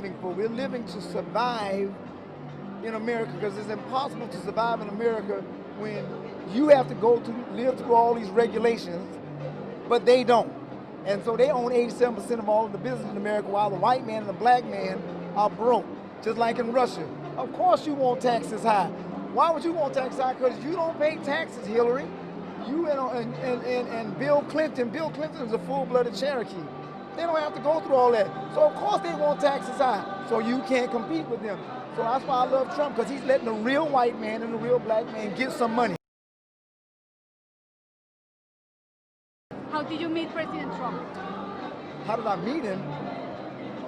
living for. We're living to survive in America, because it's impossible to survive in America when you have to live through all these regulations, but they don't. And so they own 87% of all of the business in America, while the white man and the black man are broke, just like in Russia. Of course you want taxes high. Why would you want taxes high? Because you don't pay taxes, Hillary. You and Bill Clinton. Bill Clinton is a full-blooded Cherokee. They don't have to go through all that. So of course they want taxes high, so you can't compete with them. So that's why I love Trump, because he's letting the real white man and the real black man get some money. How did you meet President Trump? How did I meet him?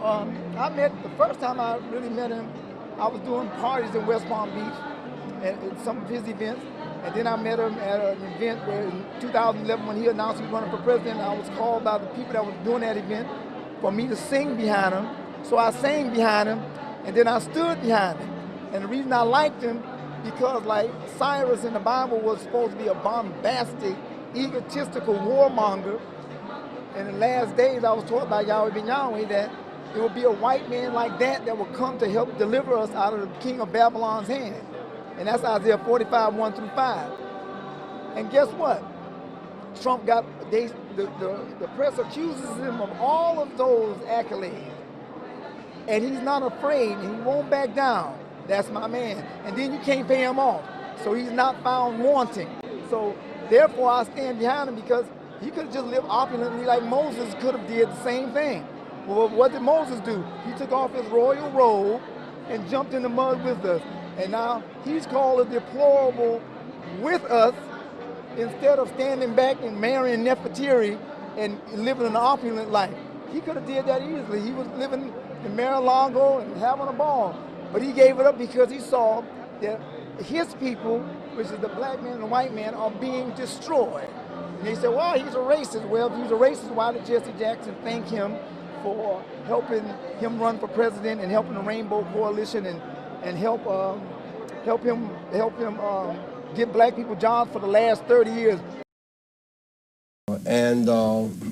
The first time I really met him, I was doing parties in West Palm Beach at some of his events. And then I met him at an event where in 2011, when he announced he was running for president, I was called by the people that was doing that event for me to sing behind him. So I sang behind him, and then I stood behind him. And the reason I liked him, because like Cyrus in the Bible was supposed to be a bombastic, egotistical warmonger. In the last days, I was taught by Yahweh Ben Yahweh that it would be a white man like that that would come to help deliver us out of the king of Babylon's hand. And that's Isaiah 45, 1 through 5. And guess what? Trump got, the press accuses him of all of those accolades. And he's not afraid, and he won't back down. That's my man. And then you can't pay him off. So he's not found wanting. So therefore I stand behind him, because he could have just lived opulently like Moses could have did the same thing. Well, what did Moses do? He took off his royal robe and jumped in the mud with us. And now he's called a deplorable with us, instead of standing back and marrying Nefertiti and living an opulent life. He could have did that easily. He was living in Mar-a-Lago and having a ball. But he gave it up because he saw that his people, which is the black man and the white man, are being destroyed. And they said, well, he's a racist. Well, if he's a racist, why did Jesse Jackson thank him for helping him run for president and helping the Rainbow Coalition and help him get black people jobs for the last 30 years. And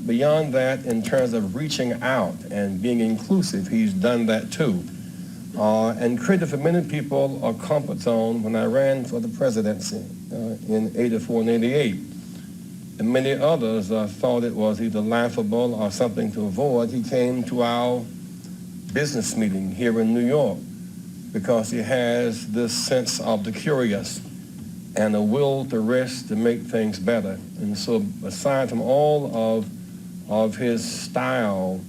beyond that, in terms of reaching out and being inclusive, he's done that too. And created for many people a comfort zone when I ran for the presidency in 84 and 88. And many others thought it was either laughable or something to avoid. He came to our business meeting here in New York because he has this sense of the curious and a will to risk to make things better. And so aside from all of his style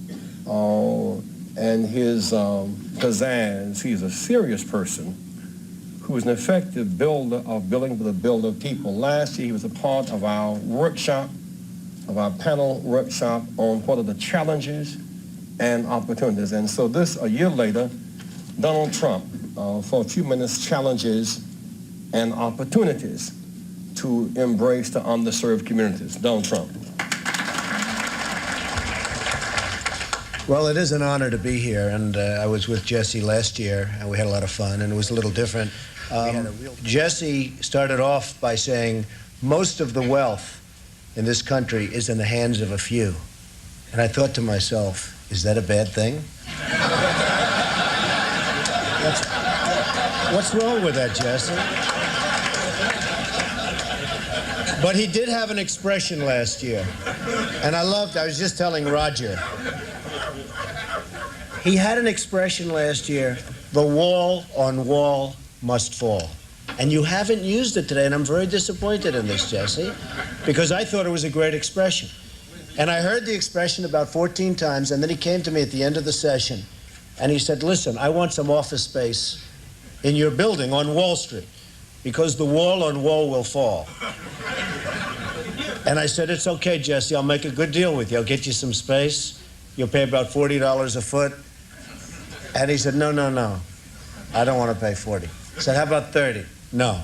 and his pizzazz, he's a serious person who is an effective builder of building for the builder of people. Last year he was a part of our workshop, of our panel workshop on what are the challenges and opportunities. And so this, a year later, Donald Trump, for a few minutes, challenges and opportunities to embrace the underserved communities. Donald Trump. Well, it is an honor to be here, and I was with Jesse last year, and we had a lot of fun, and it was a little different. Jesse started off by saying, most of the wealth in this country is in the hands of a few. And I thought to myself, is that a bad thing? What's wrong with that, Jesse? But he did have an expression last year, and I was just telling Roger, he had an expression last year, the wall on wall must fall. And you haven't used it today, and I'm very disappointed in this, Jesse, because I thought it was a great expression. And I heard the expression about 14 times, and then he came to me at the end of the session, and he said, listen, I want some office space in your building on Wall Street, because the wall on wall will fall. And I said, it's okay, Jesse, I'll make a good deal with you. I'll get you some space. You'll pay about $40 a foot. And he said, no, I don't want to pay 40. I said, how about 30? No.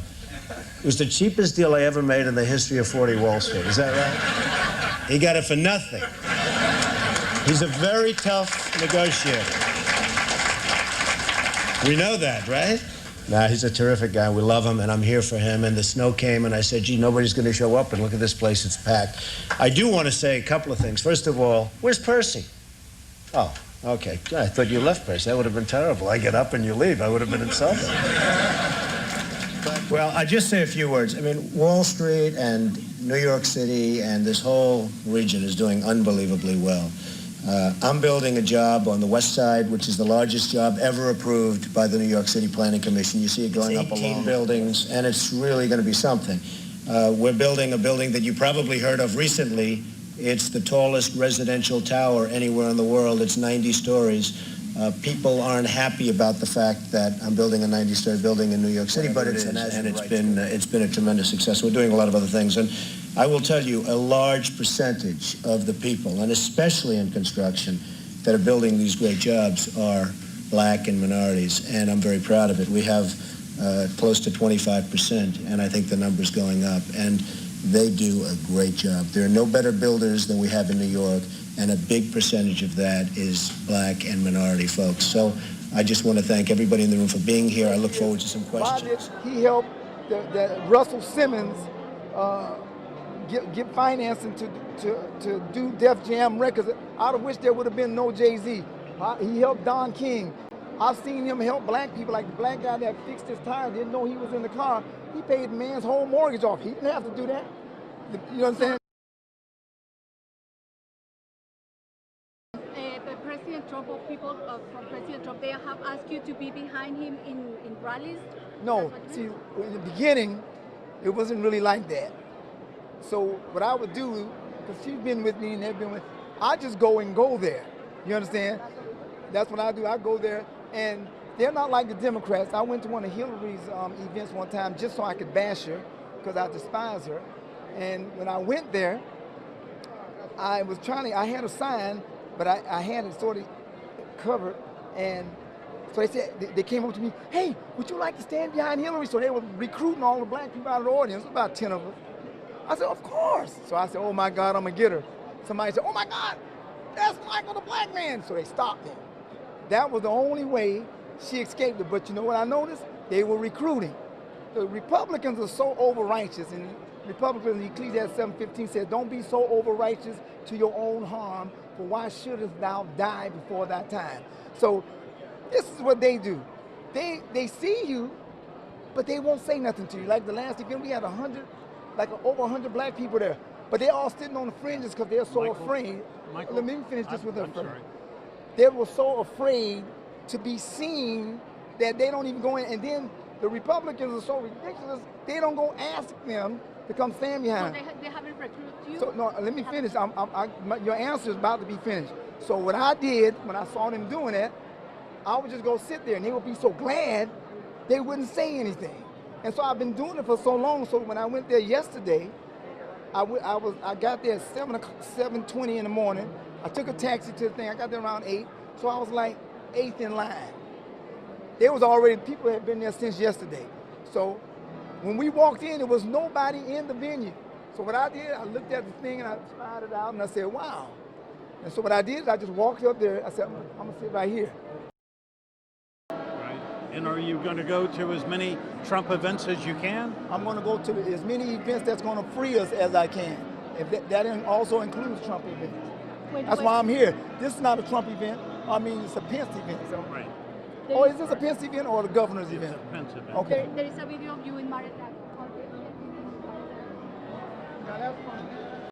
It was the cheapest deal I ever made in the history of 40 Wall Street. Is that right? He got it for nothing. He's a very tough negotiator. We know that, right? Nah, he's a terrific guy. We love him, and I'm here for him. And the snow came, and I said, gee, nobody's going to show up, and look at this place, it's packed. I do want to say a couple of things. First of all, where's Percy? Oh, Okay, I thought you left first. That would have been terrible. I get up and you leave. I would have been insulted. Well, I just say a few words. I mean, Wall Street and New York City and this whole region is doing unbelievably well. I'm building a job on the West Side, which is the largest job ever approved by the New York City Planning Commission. You see it going up along buildings, and it's really going to be something. We're building a building that you probably heard of recently. It's the tallest residential tower anywhere in the world. It's 90 stories. People aren't happy about the fact that I'm building a 90-story building in New York City, but it's been a tremendous success. We're doing a lot of other things, and I will tell you, a large percentage of the people, and especially in construction, that are building these great jobs are black and minorities, and I'm very proud of it. We have close to 25%, and I think the number's going up, and they do a great job. There are no better builders than we have in New York, and a big percentage of that is black and minority folks. So I just want to thank everybody in the room for being here. I look forward to some questions. He helped Russell Simmons get financing to do Def Jam records, out of which there would have been no Jay-Z. He helped Don King. I've seen him help black people, like the black guy that fixed his tire, didn't know he was in the car. He paid the man's whole mortgage off. He didn't have to do that. You know what I'm saying? President Trump, or people from President Trump, they have asked you to be behind him in rallies? No, see, in the beginning, it wasn't really like that. So what I would do, because she's been with me and they've been with, I just go there. You understand? That's what I do. I go there, and they're not like the Democrats. I went to one of Hillary's events one time just so I could bash her, because I despise her. And when I went there, I had a sign, but I had it sort of covered, and so they came up to me, hey, would you like to stand behind Hillary? So they were recruiting all the black people out of the audience, about 10 of us. I said, of course. So I said, oh my God, I'm gonna get her. Somebody said, oh my God, that's Michael the black man. So they stopped him. That was the only way she escaped it. But you know what I noticed? They were recruiting. The Republicans are so over-righteous, and Republicans in Ecclesiastes 7:15 says, don't be so over-righteous to your own harm, for why shouldest thou die before thy time? So this is what they do. They see you, but they won't say nothing to you. Like the last event, we had over 100 black people there, but they're all sitting on the fringes because they're so afraid. Michael, let me finish this with her I'm first. sorry. They were so afraid to be seen that they don't even go in. And then the Republicans are so ridiculous, they don't go ask them to come stand behind them. So they haven't recruited you? So no, let me finish. Your answer is about to be finished. So what I did when I saw them doing that, I would just go sit there, and they would be so glad they wouldn't say anything. And so I've been doing it for so long. So when I went there yesterday, I got there at 7:20 in the morning. I took a taxi to the thing. I got there around 8. So I was like 8th in line. People had been there since yesterday. So when we walked in, there was nobody in the venue. So what I did, I looked at the thing and I tried it out and I said, wow. And so what I did is I just walked up there. I said, I'm gonna sit right here. Right. And are you going to go to as many Trump events as you can? I'm gonna go to as many events that's gonna free us as I can. If that also includes Trump events. That's why I'm here. This is not a Trump event. I mean, it's a Pence event. So. Right. Oh, is this a Pence event or the governor's event? It's a Pence event. Okay. There is a video of you in Maritac. Now that's fine.